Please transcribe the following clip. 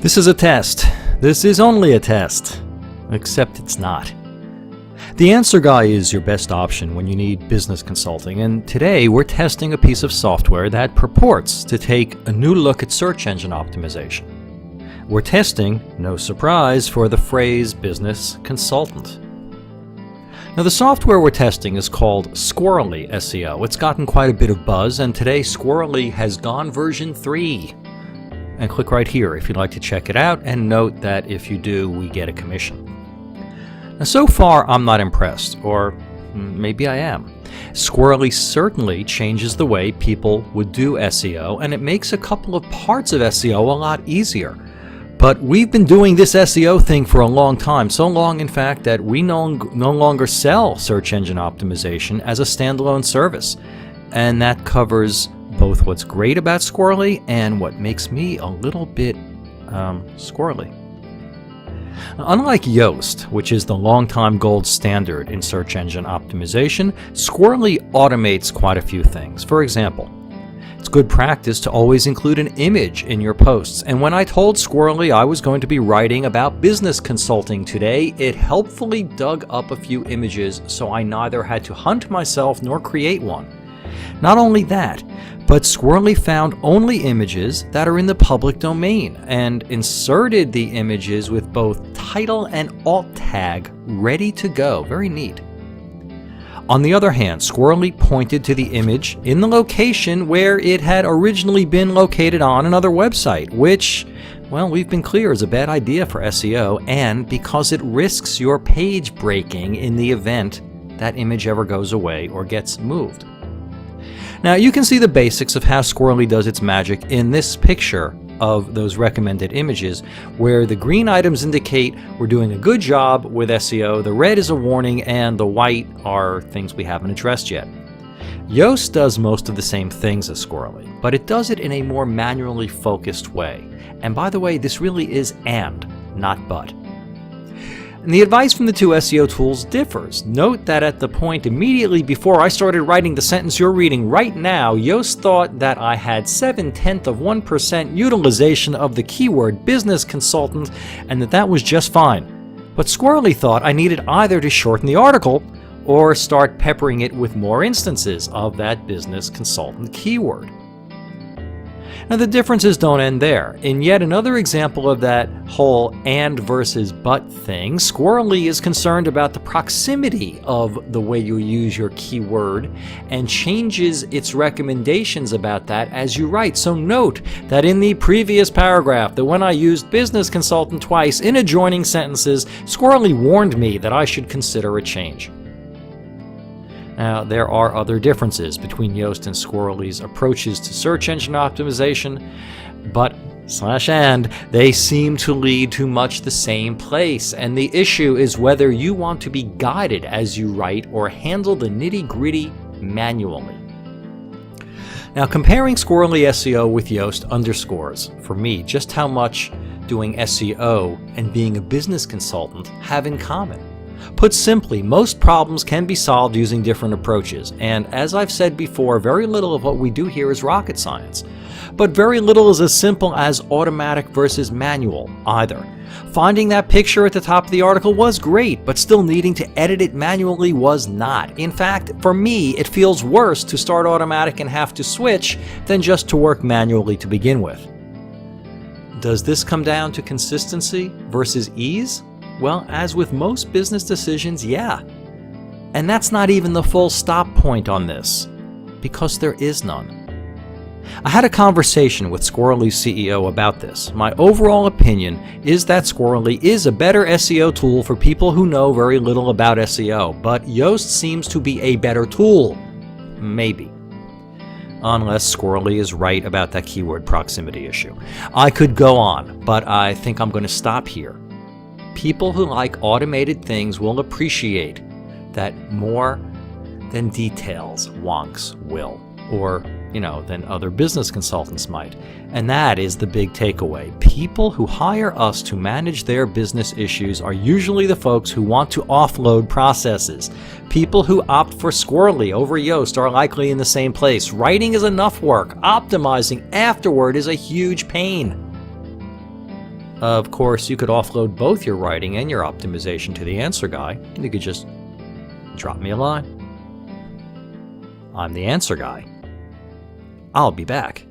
This is a test. This is only a test. Except it's not. The Answer Guy is your best option when you need business consulting, and today we're testing a piece of software that purports to take a new look at search engine optimization. We're testing, no surprise, for the phrase business consultant. Now, the software we're testing is called Squirrely SEO. It's gotten quite a bit of buzz, and today Squirrely has gone version 3. And click right here if you'd like to check it out, and note that if you do, we get a commission. Now, so far, I'm not impressed, or maybe I am. Squirrely certainly changes the way people would do SEO, and it makes a couple of parts of SEO a lot easier. But we've been doing this SEO thing for a long time, so long in fact that we no longer sell search engine optimization as a standalone service. And that covers both what's great about Squirrely and what makes me a little bit squirrely. Unlike Yoast, which is the longtime gold standard in search engine optimization, Squirrely automates quite a few things. For example, it's good practice to always include an image in your posts. And when I told Squirrely I was going to be writing about business consulting today, it helpfully dug up a few images so I neither had to hunt myself nor create one. Not only that, but Squirrely found only images that are in the public domain and inserted the images with both title and alt tag ready to go. Very neat. On the other hand, Squirrely pointed to the image in the location where it had originally been located on another website, which, well, we've been clear is a bad idea for SEO, and because it risks your page breaking in the event that image ever goes away or gets moved. Now, you can see the basics of how Squirrely does its magic in this picture of those recommended images, where the green items indicate we're doing a good job with SEO, the red is a warning, and the white are things we haven't addressed yet. Yoast does most of the same things as Squirrely, but it does it in a more manually focused way. And by the way, this really is and, not but. And the advice from the two SEO tools differs. Note that at the point immediately before I started writing the sentence you're reading right now, Yoast thought that I had 0.7% utilization of the keyword business consultant and that was just fine. But Squirrely thought I needed either to shorten the article or start peppering it with more instances of that business consultant keyword. Now, the differences don't end there. In yet another example of that whole and versus but thing, Squirrely is concerned about the proximity of the way you use your keyword and changes its recommendations about that as you write. So note that in the previous paragraph, that when I used business consultant twice in adjoining sentences, Squirrely warned me that I should consider a change. Now, there are other differences between Yoast and Squirrely's approaches to search engine optimization, but /and they seem to lead to much the same place, and the issue is whether you want to be guided as you write or handle the nitty-gritty manually. Now, comparing Squirrely SEO with Yoast underscores, for me, just how much doing SEO and being a business consultant have in common. Put simply, most problems can be solved using different approaches, and as I've said before, very little of what we do here is rocket science. But very little is as simple as automatic versus manual, either. Finding that picture at the top of the article was great, but still needing to edit it manually was not. In fact, for me, it feels worse to start automatic and have to switch than just to work manually to begin with. Does this come down to consistency versus ease? Well, as with most business decisions, yeah. And that's not even the full stop point on this, because there is none. I had a conversation with Squirrely's CEO about this. My overall opinion is that Squirrely is a better SEO tool for people who know very little about SEO, but Yoast seems to be a better tool. Maybe. Unless Squirrely is right about that keyword proximity issue. I could go on, but I think I'm going to stop here. People who like automated things will appreciate that more than details wonks will, or, than other business consultants might. And that is the big takeaway. People who hire us to manage their business issues are usually the folks who want to offload processes. People who opt for Squirrely over Yoast are likely in the same place. Writing is enough work. Optimizing afterward is a huge pain. Of course, you could offload both your writing and your optimization to the Answer Guy. You could just drop me a line. I'm the Answer Guy. I'll be back.